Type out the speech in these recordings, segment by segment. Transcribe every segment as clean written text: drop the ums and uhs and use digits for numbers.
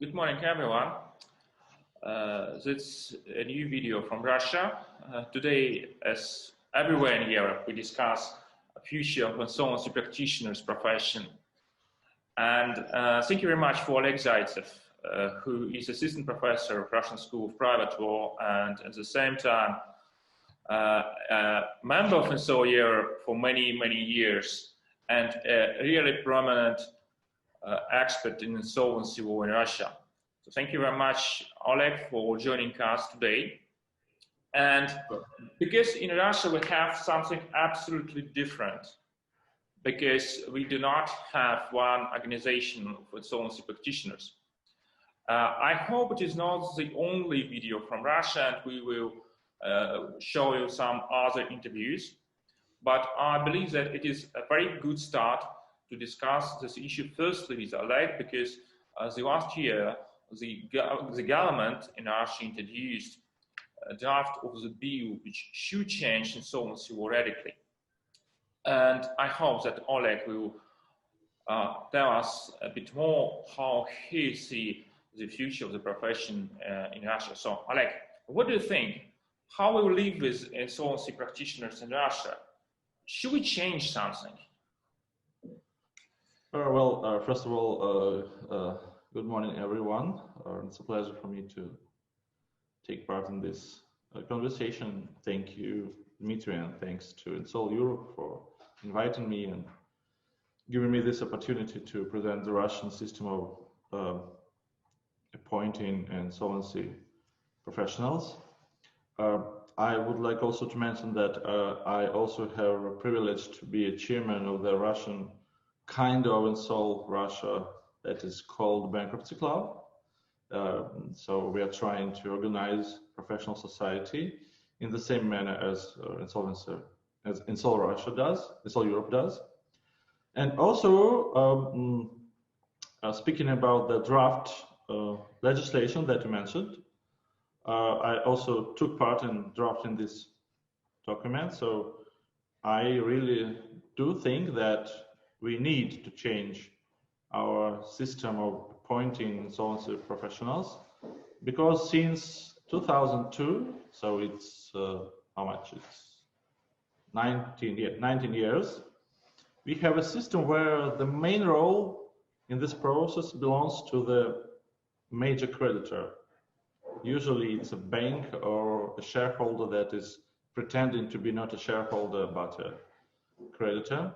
Good morning, everyone. This is a new video from Russia. Today, as everywhere in Europe, we discuss the future of insolvency practitioners' profession. And thank you very much for Oleg Zaitsev, who is assistant professor of Russian School of Private Law and at the same time a member of INSOL Europe for many, many years and a really prominent expert in insolvency law in Russia. So thank you very much, Oleg, for joining us today. And because in Russia we have something absolutely different, because we do not have one organization of insolvency practitioners. I hope it is not the only video from Russia, and we will show you some other interviews. But I believe that it is a very good start to discuss this issue firstly with Oleg, because the last year the government in Russia introduced a draft of the bill which should change insolvency law radically. And I hope that Oleg will tell us a bit more how he sees the future of the profession in Russia. So Oleg, what do you think? How will we live with insolvency practitioners in Russia? Should we change something? First of all, good morning, everyone. It's a pleasure for me to take part in this conversation. Thank you, Dymitri, and thanks to INSOL Europe for inviting me and giving me this opportunity to present the Russian system of appointing insolvency professionals. I would like also to mention that I also have a privilege to be a chairman of the Russian kind of INSOL Russia that is called Bankruptcy Club. So we are trying to organize professional society in the same manner as INSOL Russia does, INSOL Europe does. And also, speaking about the draft legislation that you mentioned, I also took part in drafting this document. So I really do think that we need to change our system of appointing insolvency professionals, because since 2002, so it's how much? It's 19 years, we have a system where the main role in this process belongs to the major creditor. Usually it's a bank or a shareholder that is pretending to be not a shareholder but a creditor.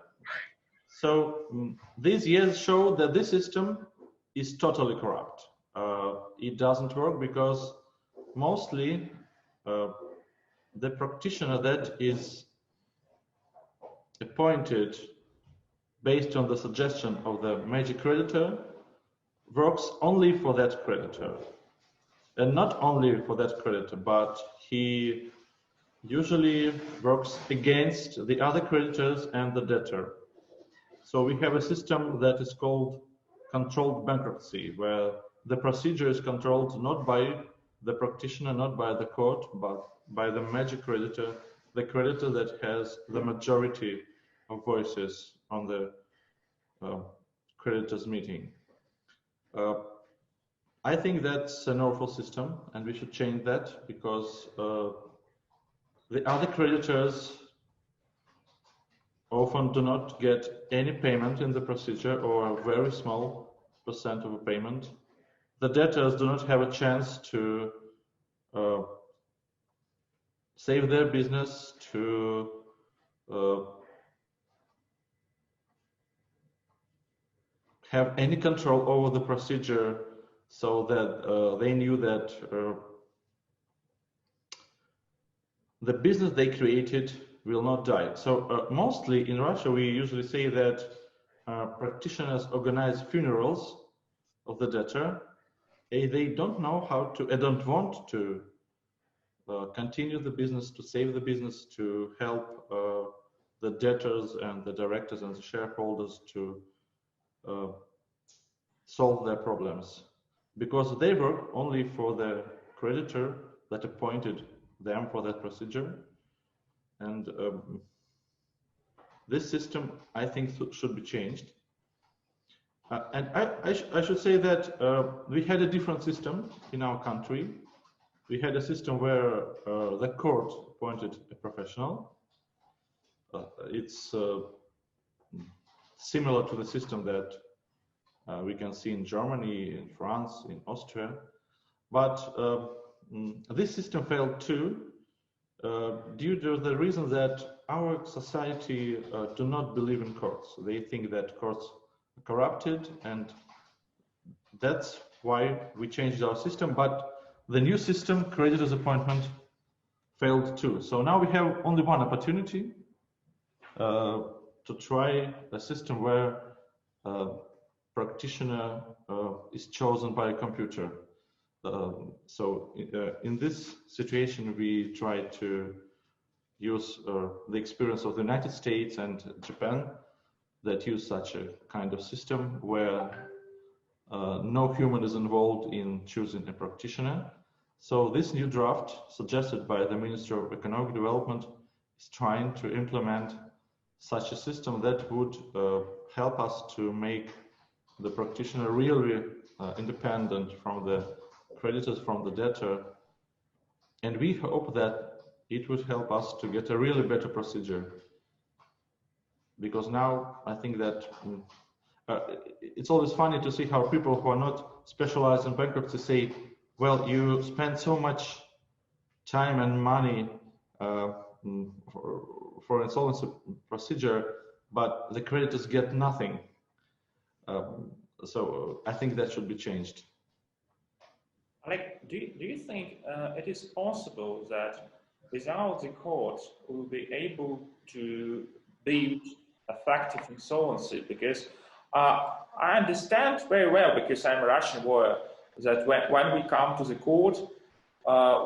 So these years show that this system is totally corrupt. It doesn't work because mostly the practitioner that is appointed based on the suggestion of the major creditor works only for that creditor. And not only for that creditor, but he usually works against the other creditors and the debtor. So we have a system that is called controlled bankruptcy, where the procedure is controlled not by the practitioner, not by the court, but by the major creditor, the creditor that has the majority of voices on the creditors' meeting. I think that's an awful system, and we should change that, because the other creditors often do not get any payment in the procedure, or a very small percent of a payment. The debtors do not have a chance to save their business, to have any control over the procedure, so that they knew that the business they created will not die. So mostly in Russia, we usually say that practitioners organize funerals of the debtor. They don't know how to, they don't want to continue the business, to save the business, to help the debtors and the directors and the shareholders to solve their problems, because they work only for the creditor that appointed them for that procedure. And this system, I think, should be changed. And I should say that we had a different system in our country. We had a system where the court appointed a professional. It's similar to the system that we can see in Germany, in France, in Austria. But this system failed too, due to the reason that our society do not believe in courts. They think that courts are corrupted, and that's why we changed our system. But the new system, creditor's appointment, failed too. So now we have only one opportunity to try a system where practitioner is chosen by a computer. So in this situation, we try to use the experience of the United States and Japan that use such a kind of system where no human is involved in choosing a practitioner. So this new draft suggested by the Ministry of Economic Development is trying to implement such a system that would help us to make the practitioner really independent from the creditors, from the debtor. And we hope that it would help us to get a really better procedure. Because now I think that it's always funny to see how people who are not specialized in bankruptcy say, well, you spend so much time and money for insolvency procedure, but the creditors get nothing. So I think that should be changed. Oleg, do you think it is possible that without the court we will be able to build effective insolvency? Because I understand very well, because I'm a Russian lawyer, that when we come to the court,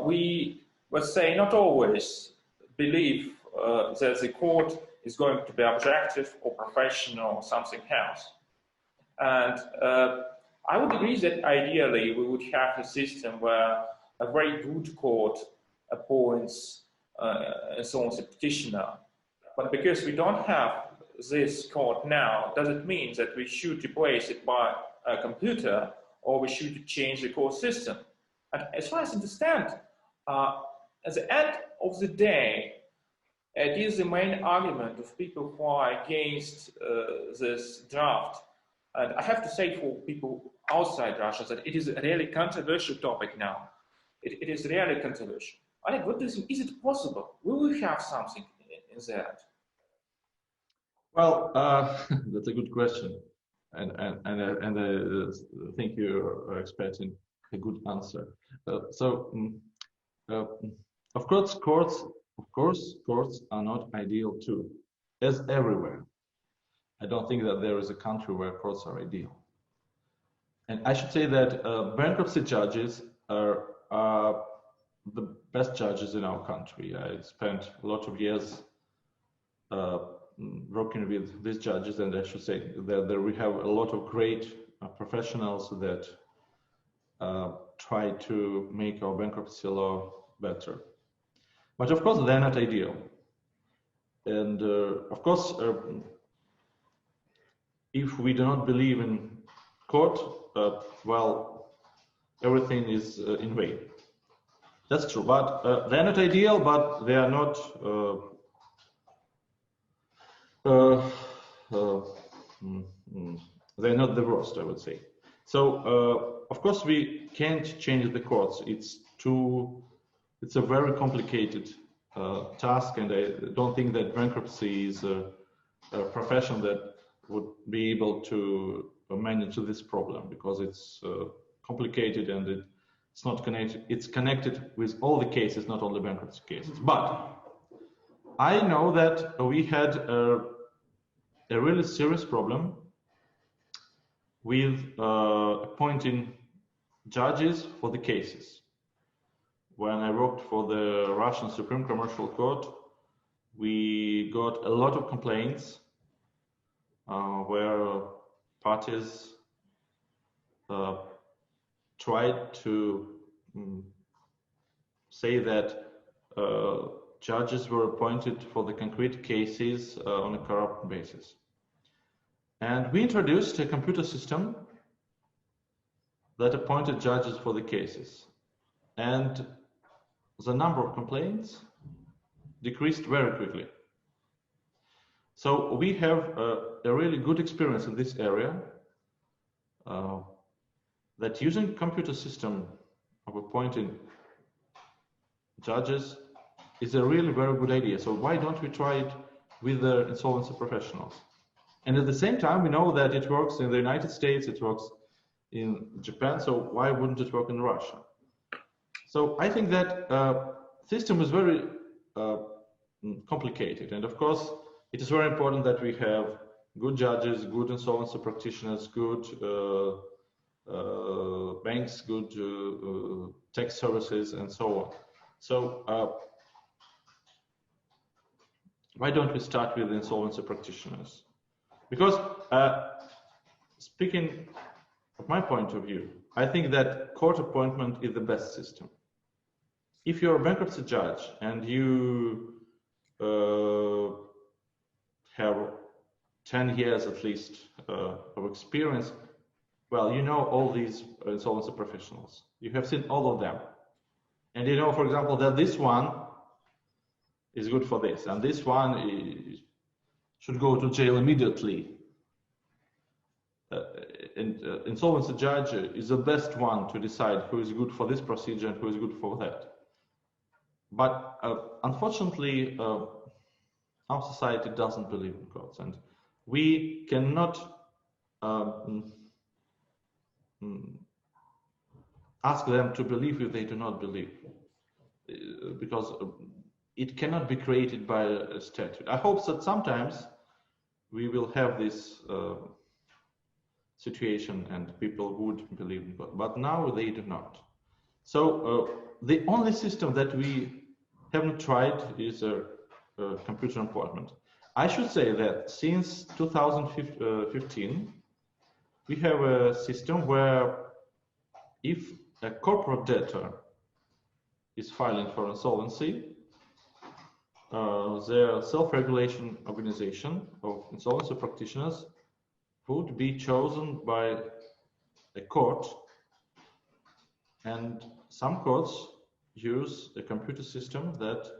we, let's say, not always believe that the court is going to be objective or professional or something else. And I would agree that ideally we would have a system where a very good court appoints an insolvency petitioner. But because we don't have this court now, does it mean that we should replace it by a computer, or we should change the court system? And as far as I understand, at the end of the day, it is the main argument of people who are against this draft. And I have to say, for people outside Russia, that it is a really controversial topic now. It is really controversial. Oleg, what do you think? Is it possible? Will we have something in that? Well, that's a good question, and I think you're expecting a good answer. Of course, courts are not ideal too, as everywhere. I don't think that there is a country where courts are ideal. And I should say that bankruptcy judges are the best judges in our country. I spent a lot of years working with these judges, and I should say that we have a lot of great professionals that try to make our bankruptcy law better. But of course, they're not ideal. And of course, if we do not believe in court, well, everything is in vain. That's true, but they're not ideal, but they are not they're not the worst, I would say. So of course we can't change the courts. It's a very complicated task, and I don't think that bankruptcy is a profession that would be able to manage this problem, because it's complicated and it's not connected. It's connected with all the cases, not only bankruptcy cases. But I know that we had a really serious problem with appointing judges for the cases. When I worked for the Russian Supreme Commercial Court, we got a lot of complaints where parties tried to say that judges were appointed for the concrete cases on a corrupt basis. And we introduced a computer system that appointed judges for the cases. And the number of complaints decreased very quickly. So we have a really good experience in this area, that using computer system of appointing judges is a really very good idea. So why don't we try it with the insolvency professionals? And at the same time, we know that it works in the United States, it works in Japan, so why wouldn't it work in Russia? So I think that system is very complicated. And of course, it is very important that we have good judges, good insolvency practitioners, good banks, good tax services, and so on. So why don't we start with insolvency practitioners? Because speaking of my point of view, I think that court appointment is the best system. If you're a bankruptcy judge and you have 10 years at least of experience, well, you know all these insolvency professionals. You have seen all of them. And you know, for example, that this one is good for this, and this one should go to jail immediately. Insolvency judge is the best one to decide who is good for this procedure and who is good for that. But unfortunately, our society doesn't believe in courts, and we cannot ask them to believe if they do not believe, because it cannot be created by a statute. I hope that sometimes we will have this situation and people would believe in God, but now they do not. So the only system that we haven't tried is a computer appointment. I should say that since 2015, we have a system where if a corporate debtor is filing for insolvency, the self-regulation organization of insolvency practitioners would be chosen by a court, and some courts use a computer system that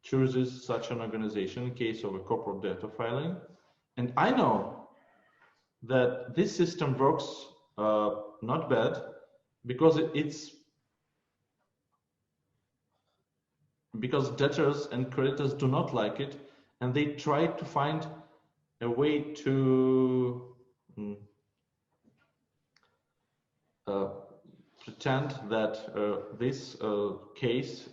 chooses such an organization in case of a corporate debtor filing. And I know that this system works not bad, because because debtors and creditors do not like it, and they try to find a way to pretend that this case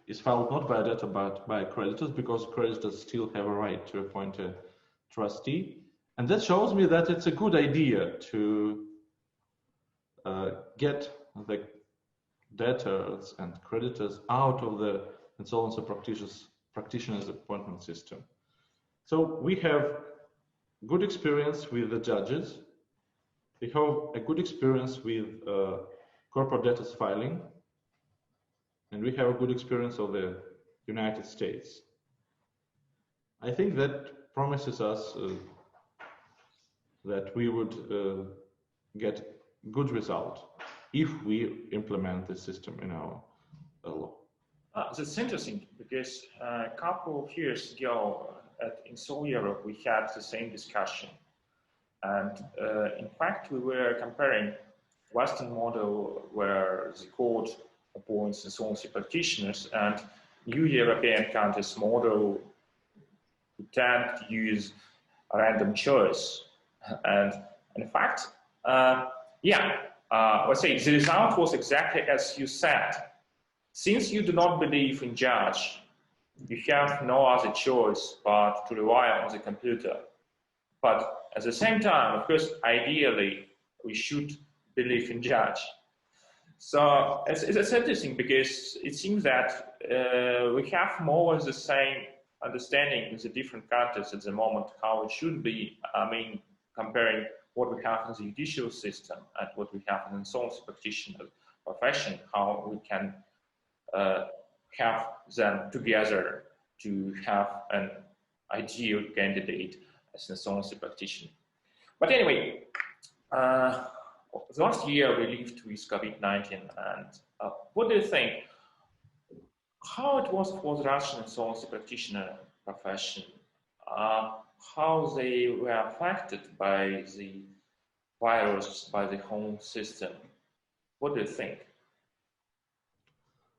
is filed not by a debtor but by creditors, because creditors still have a right to appoint a trustee. And that shows me that it's a good idea to get the debtors and creditors out of the insolvency practitioners appointment system. So we have good experience with the judges. We have a good experience with corporate debtors filing, and we have a good experience of the United States. I think that promises us that we would get good result if we implement this system in our law. That's interesting, because a couple of years ago at INSOL Europe, we had the same discussion. And in fact, we were comparing Western model where the court appoints insolvency practitioners and new European countries model who tend to use a random choice. And in fact, let's say the result was exactly as you said. Since you do not believe in judge, you have no other choice but to rely on the computer. But at the same time, of course, ideally, we should believe in judge. So it's interesting, because it seems that we have more or less the same understanding in the different countries at the moment how it should be. I mean, comparing what we have in the judicial system and what we have in the insolvency practitioner profession, how we can have them together to have an ideal candidate as an insolvency practitioner. But anyway, last year we lived with COVID-19, and what do you think? How it was for the Russian insolvency practitioner profession? How they were affected by the virus, by the whole system? What do you think?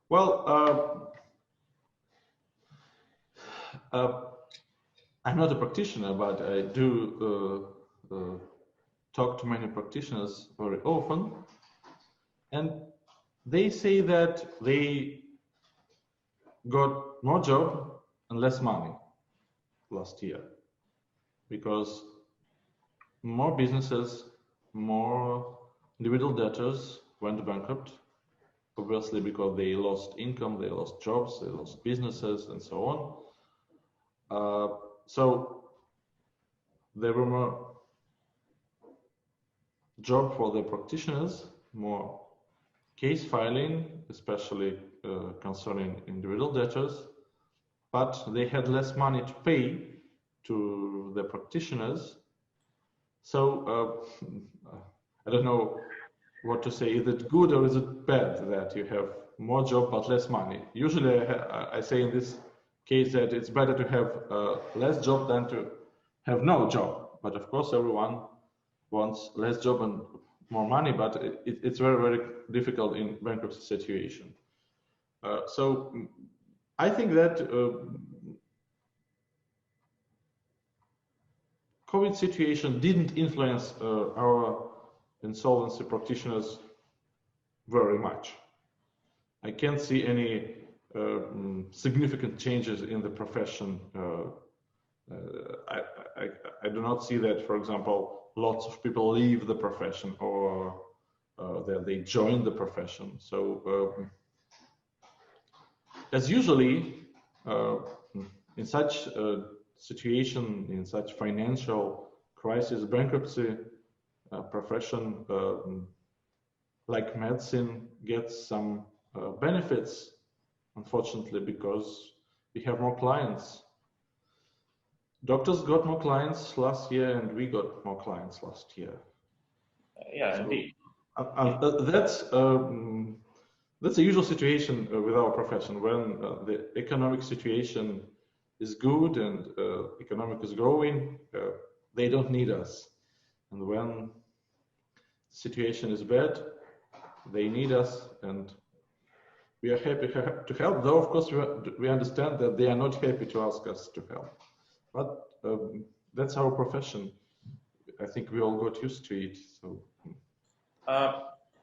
Well, I'm not a practitioner, but I do talk to many practitioners very often, and they say that they got more job and less money last year because more businesses, more individual debtors went bankrupt, obviously because they lost income, they lost jobs, they lost businesses, and so on. So there were more job for the practitioners, more case filing, especially concerning individual debtors, but they had less money to pay to the practitioners. So I don't know what to say. Is it good or is it bad that you have more job but less money? Usually I say in this case that it's better to have less job than to have no job. But of course everyone wants less job and more money, but it's very, very difficult in bankruptcy situation. So I think that COVID situation didn't influence our insolvency practitioners very much. I can't see any significant changes in the profession. I do not see that, for example, lots of people leave the profession or that they join the profession. So as usually in such a situation, in such financial crisis, bankruptcy profession like medicine gets some benefits, unfortunately, because we have more clients. Doctors got more clients last year, and we got more clients last year. Yeah, so, indeed. That's a usual situation with our profession. When the economic situation is good and economic is growing, they don't need us. And when the situation is bad, they need us, and we are happy to help. Though, of course, we understand that they are not happy to ask us to help. But that's our profession. I think we all got used to it. So,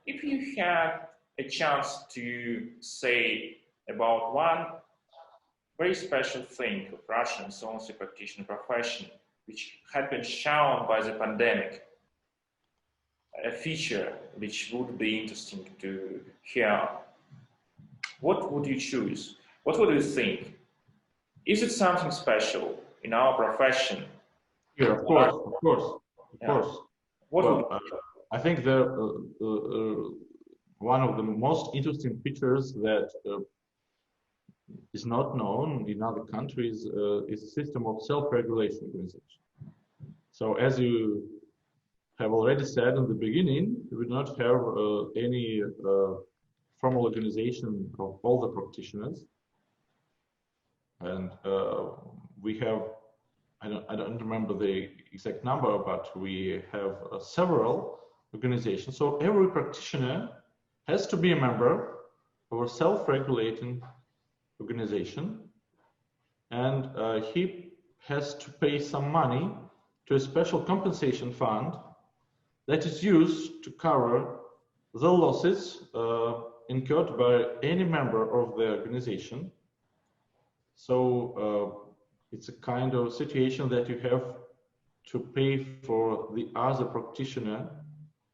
if you had a chance to say about one very special thing of Russian insolvency practitioner profession, which had been shown by the pandemic, a feature which would be interesting to hear, what would you choose? What would you think? Is it something special in our profession? Yeah, of course. Well, I think one of the most interesting features that is not known in other countries is a system of self-regulation organization. So as you have already said in the beginning, we do not have any formal organization of all the practitioners. And we have, I don't remember the exact number, but we have several organizations. So every practitioner has to be a member of a self-regulating organization, and he has to pay some money to a special compensation fund that is used to cover the losses incurred by any member of the organization. So it's a kind of situation that you have to pay for the other practitioner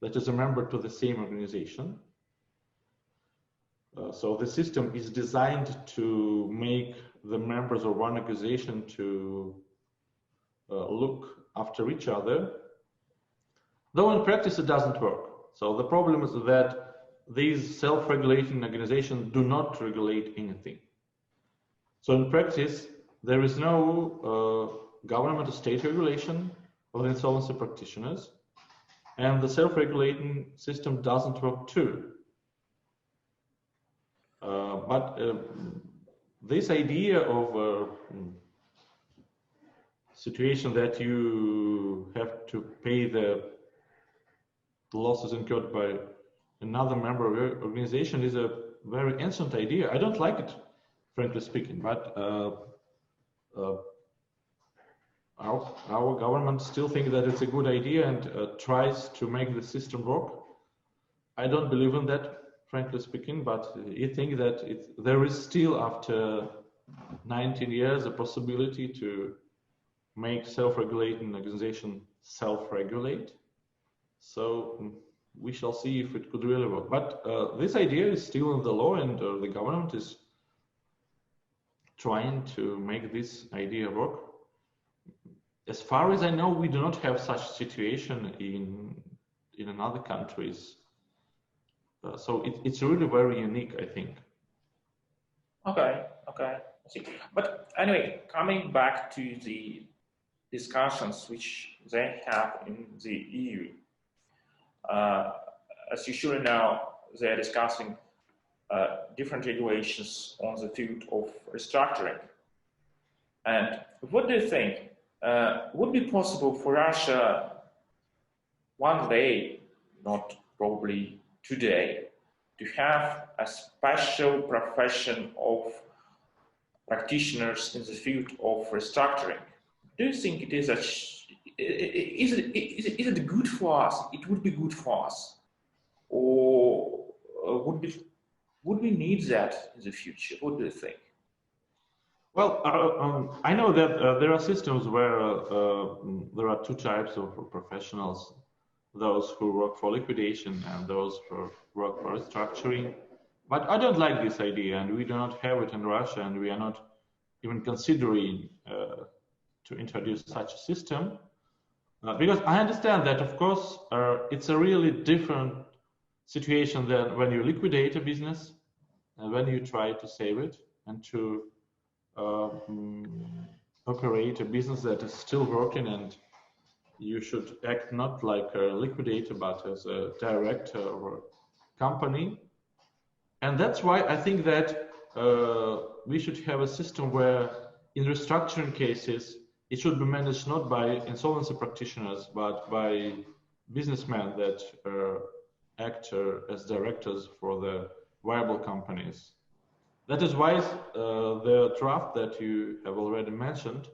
that is a member to the same organization. So the system is designed to make the members of one organization to look after each other, though in practice it doesn't work. So the problem is that these self-regulating organizations do not regulate anything. So in practice, there is no government or state regulation of the insolvency practitioners, and the self-regulating system doesn't work too. But this idea of a situation that you have to pay the losses incurred by another member of your organization is a very ancient idea. I don't like it, frankly speaking, but our government still thinks that it's a good idea and tries to make the system work. I don't believe in that, frankly speaking, but I think that there is still, after 19 years, a possibility to make self-regulating organization self-regulate. So we shall see if it could really work. But this idea is still in the law, and the government is trying to make this idea work. As far as I know, we do not have such situation in other countries. So it's really very unique, I think. Okay, I see. But anyway, coming back to the discussions which they have in the EU, as you surely know, they are discussing different regulations on the field of restructuring. And what do you think? Would it be possible for Russia one day, not probably today, to have a special profession of practitioners in the field of restructuring? Do you think it is is it good for us? It would be good for us, or would we need that in the future? What do you think? Well, I know that there are systems where there are two types of professionals: those who work for liquidation and those who work for restructuring. But I don't like this idea, and we do not have it in Russia, and we are not even considering to introduce such a system. Because I understand that, of course, it's a really different situation than when you liquidate a business and when you try to save it and to operate a business that is still working, and you should act not like a liquidator but as a director of a company. And that's why I think that we should have a system where in restructuring cases it should be managed not by insolvency practitioners but by businessmen that act as directors for the viable companies. That is why the draft that you have already mentioned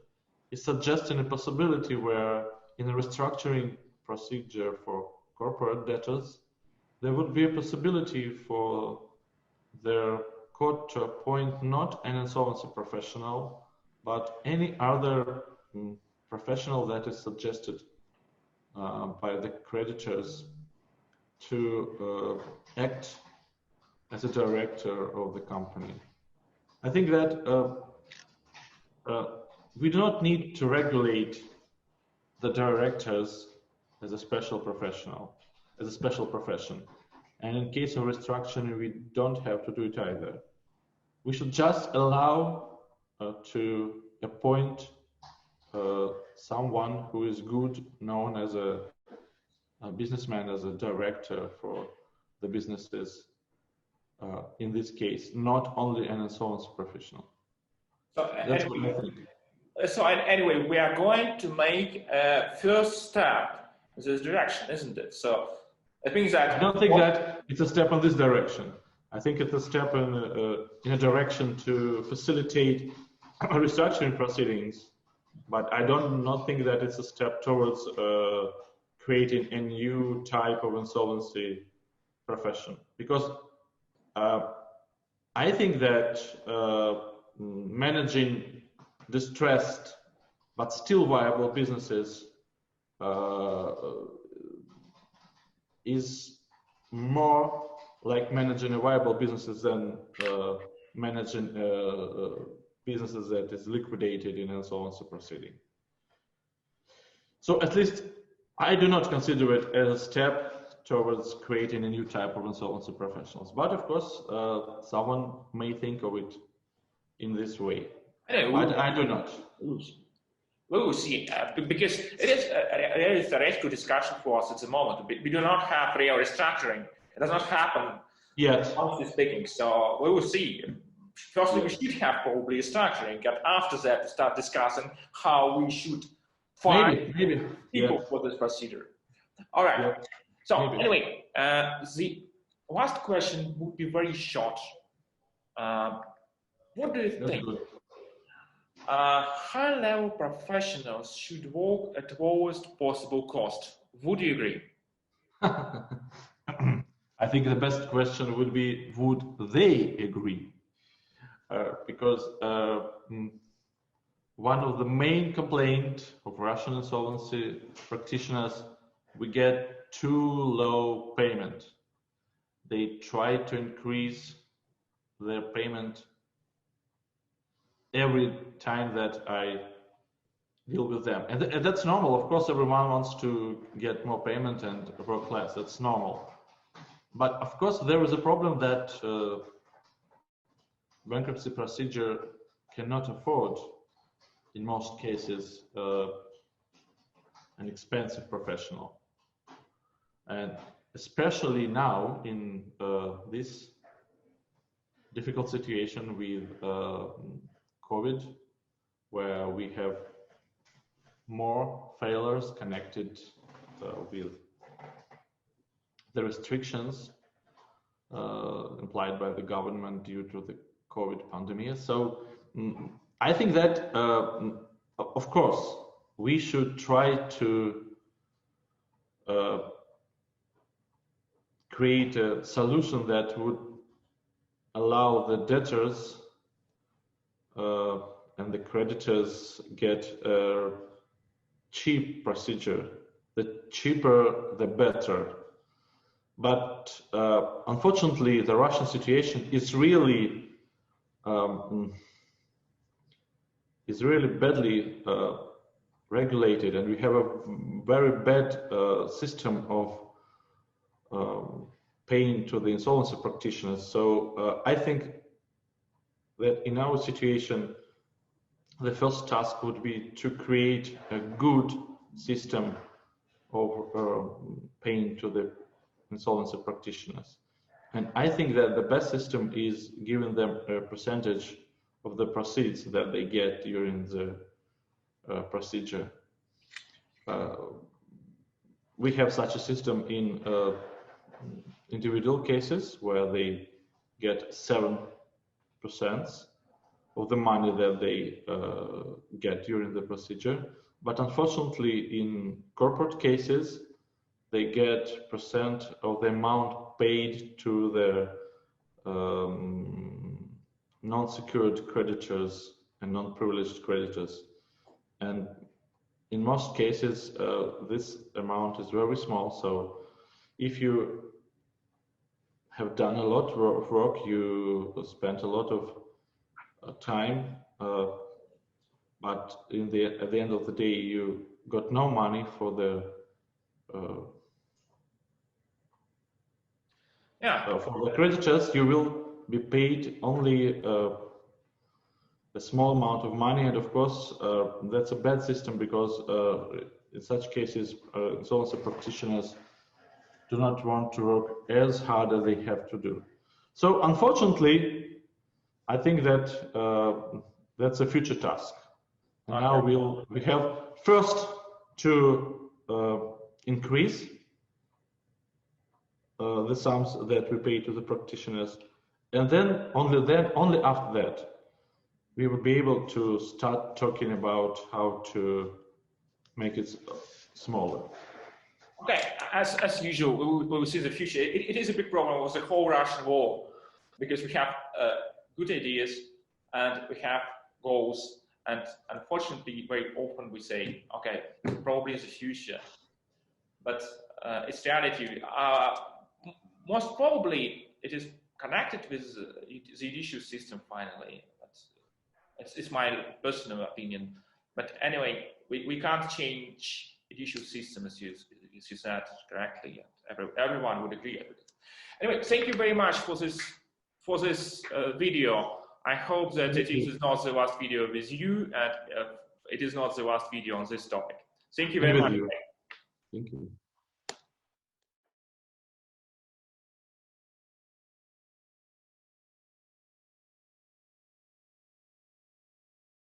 is suggesting a possibility where in a restructuring procedure for corporate debtors, there would be a possibility for their court to appoint not an insolvency professional, but any other professional that is suggested by the creditors to act as a director of the company. I think that we do not need to regulate the directors as a special professional, as a special profession. And in case of restructuring, we don't have to do it either. We should just allow to appoint someone who is good, known as a businessman, as a director for the businesses. In this case, not only an insolvency professional. So that's what I think. So anyway, we are going to make a first step in this direction, isn't it? So I think that I don't think that it's a step in this direction. I think it's a step in a direction to facilitate restructuring proceedings, but I don't not think that it's a step towards creating a new type of insolvency profession, because I think that managing distressed but still viable businesses is more like managing a viable businesses than managing businesses that is liquidated in insolvency proceeding. So at least I do not consider it as a step towards creating a new type of insolvency professionals. But of course, someone may think of it in this way. But I do not. we will see, because it is a theoretical discussion for us at the moment. We do not have real restructuring. It does not happen, honestly speaking. So we will see. Firstly, we should have probably restructuring, and after that, start discussing how we should find people for this procedure. All right. So anyway, the last question would be very short. What do you think? High-level professionals should work at lowest possible cost. Would you agree? I think the best question would be, would they agree? Because one of the main complaints of Russian insolvency practitioners, we get too low payment. They try to increase their payment every time that I deal with them. And that's normal. Of course, everyone wants to get more payment and work less. That's normal. But of course, there is a problem that bankruptcy procedure cannot afford, in most cases, an expensive professional. And especially now in this difficult situation with COVID, where we have more failures connected with the restrictions implied by the government due to the COVID pandemic. So I think that, of course, we should try to create a solution that would allow the debtors and the creditors get a cheap procedure. The cheaper, the better. But unfortunately, the Russian situation is really badly regulated, and we have a very bad system of paying to the insolvency practitioners. So I think that in our situation, the first task would be to create a good system of paying to the insolvency practitioners. And I think that the best system is giving them a percentage of the proceeds that they get during the procedure. We have such a system in individual cases where they get 7% of the money that they get during the procedure. But unfortunately, in corporate cases, they get percent of the amount paid to their non-secured creditors and non-privileged creditors. And in most cases, this amount is very small. So if you have done a lot of work, you spent a lot of time, but at the end of the day, you got no money for the for the creditors. You will be paid only a small amount of money, and of course, that's a bad system because in such cases, insolvency practitioners do not want to work as hard as they have to do. So, unfortunately, I think that that's a future task. And now we have first to increase the sums that we pay to the practitioners, and then only after that we will be able to start talking about how to make it smaller. Okay, as usual, we will see the future. It is a big problem with the whole Russian war, because we have good ideas and we have goals, and unfortunately, very often we say, okay, probably in the future, but it's reality. Most probably, it is connected with the judicial system finally. It's my personal opinion. But anyway, we can't change judicial system, as you said correctly. Everyone would agree with it. Anyway, thank you very much for this video. I hope that it is not the last video with you. And it is not the last video on this topic. Thank you very much. Thank you.